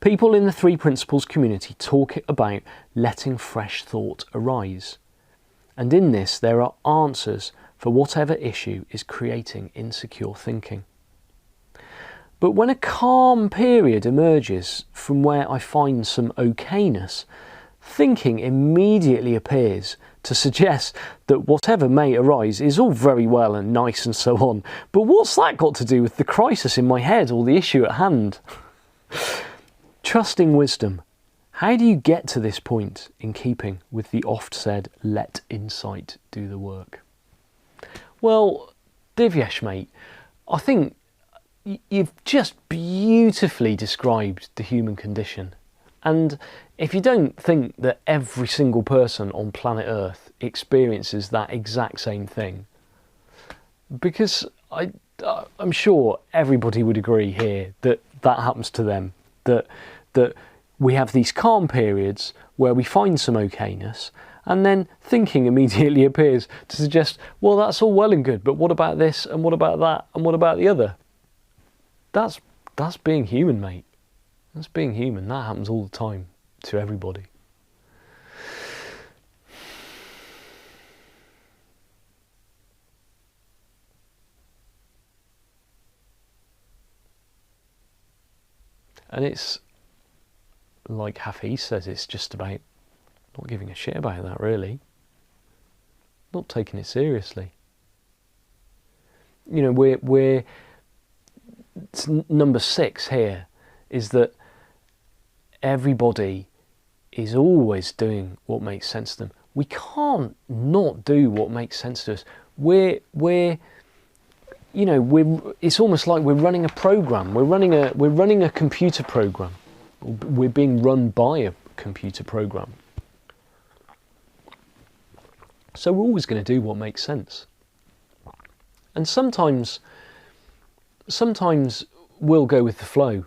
People in the Three Principles community talk about letting fresh thought arise. And in this, there are answers for whatever issue is creating insecure thinking. But when a calm period emerges from where I find some okayness, thinking immediately appears to suggest that whatever may arise is all very well and nice and so on, but what's that got to do with the crisis in my head or the issue at hand? Trusting wisdom. How do you get to this point in keeping with the oft said, let insight do the work? Well, Divyesh, mate, I think you've just beautifully described the human condition. And if you don't think that every single person on planet Earth experiences that exact same thing, because I'm sure everybody would agree here that that happens to them, that we have these calm periods where we find some okayness, and then thinking immediately appears to suggest, well, that's all well and good, but what about this, and what about that, and what about the other? That's being human, mate. That's being human. That happens all the time to everybody. And it's like Hafiz says, it's just about not giving a shit about that, really. Not taking it seriously. You know, we're number 6 here is that everybody is always doing what makes sense to them. We can't not do what makes sense to us. It's almost like we're running a program. We're running a computer program. We're being run by a computer program. So we're always going to do what makes sense. And sometimes we'll go with the flow.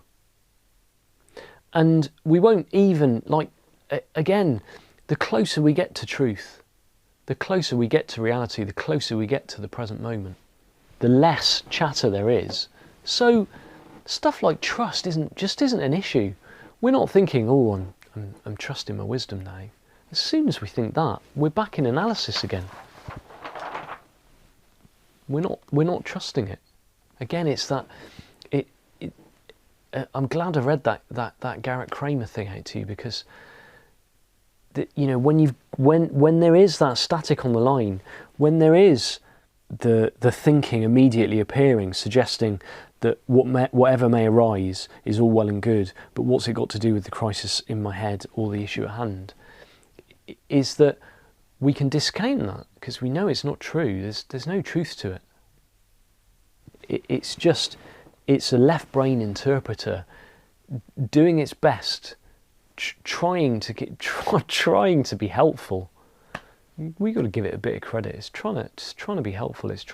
And we won't even, again, the closer we get to truth, the closer we get to reality, the closer we get to the present moment, the less chatter there is. So stuff like trust isn't an issue. We're not thinking, oh, I'm trusting my wisdom now. As soon as we think that, we're back in analysis again. We're not trusting it. Again, it's that. I'm glad I read that Garrett Kramer thing out to you, because when there is that static on the line, when there is the thinking immediately appearing, suggesting that whatever may arise is all well and good, but what's it got to do with the crisis in my head or the issue at hand, is that we can discount that because we know it's not true. There's no truth to it. It's a left brain interpreter doing its best, trying to be helpful. We got to give it a bit of credit. It's trying to be helpful. It's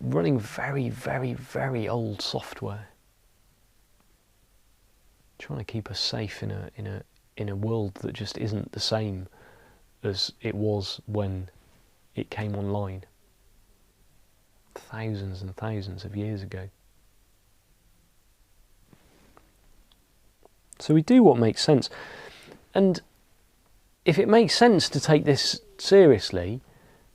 running very, very, very old software, trying to keep us safe in a world that just isn't the same as it was when it came online thousands and thousands of years ago. So we do what makes sense, and if it makes sense to take this seriously,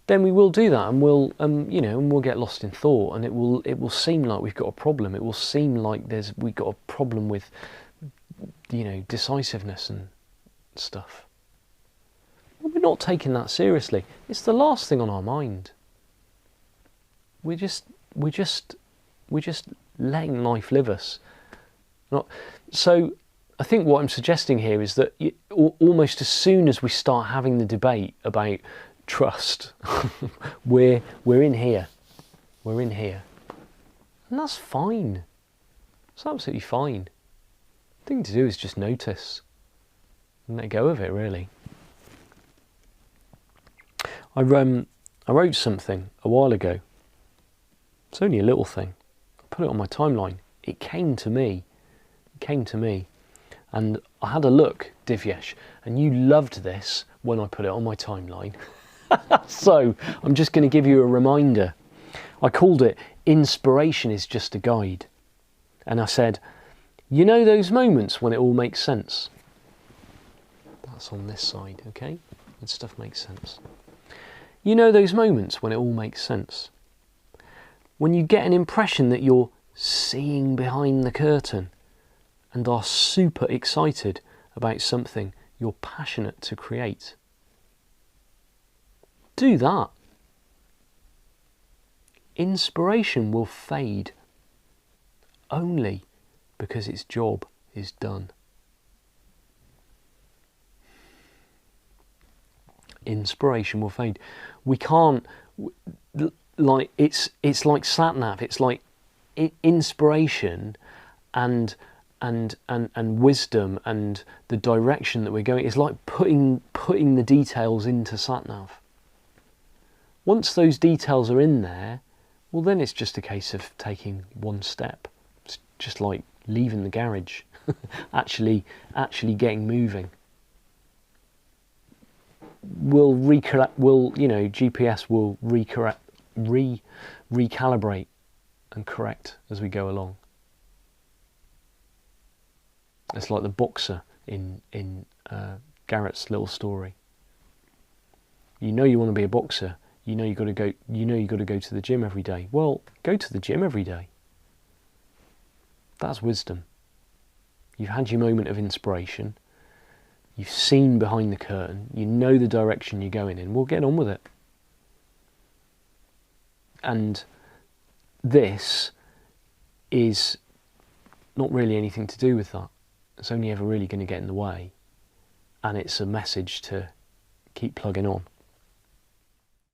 then we will do that, and we'll get lost in thought, and it will seem like we've got a problem. It will seem like we've got a problem with decisiveness and stuff. Well, we're not taking that seriously. It's the last thing on our mind. We're just letting life live us. So I think what I'm suggesting here is that almost as soon as we start having the debate about trust, we're in here. We're in here. And that's fine. It's absolutely fine. The thing to do is just notice and let go of it, really. I wrote something a while ago. It's only a little thing. I put it on my timeline. It came to me. And I had a look, Divyesh, and you loved this when I put it on my timeline. So I'm just going to give you a reminder. I called it Inspiration is Just a Guide. And I said, You know those moments when it all makes sense? That's on this side, okay? And stuff makes sense. You know those moments when it all makes sense? When you get an impression that you're seeing behind the curtain and are super excited about something you're passionate to create. Do that. Inspiration will fade only because its job is done. Inspiration will fade. We can't, like, it's like SatNav. It's like inspiration and wisdom and the direction that we're going. It's like putting the details into SatNav. Once those details are in there, well, then it's just a case of taking one step. It's just like leaving the garage, actually getting moving. GPS will recalibrate and correct as we go along. It's like the boxer in Garrett's little story. You know you want to be a boxer. You know you got to go. You know you got to go to the gym every day. Well, go to the gym every day. That's wisdom. You've had your moment of inspiration. You've seen behind the curtain. You know the direction you're going in. Well, get on with it. And this is not really anything to do with that. It's only ever really going to get in the way. And it's a message to keep plugging on.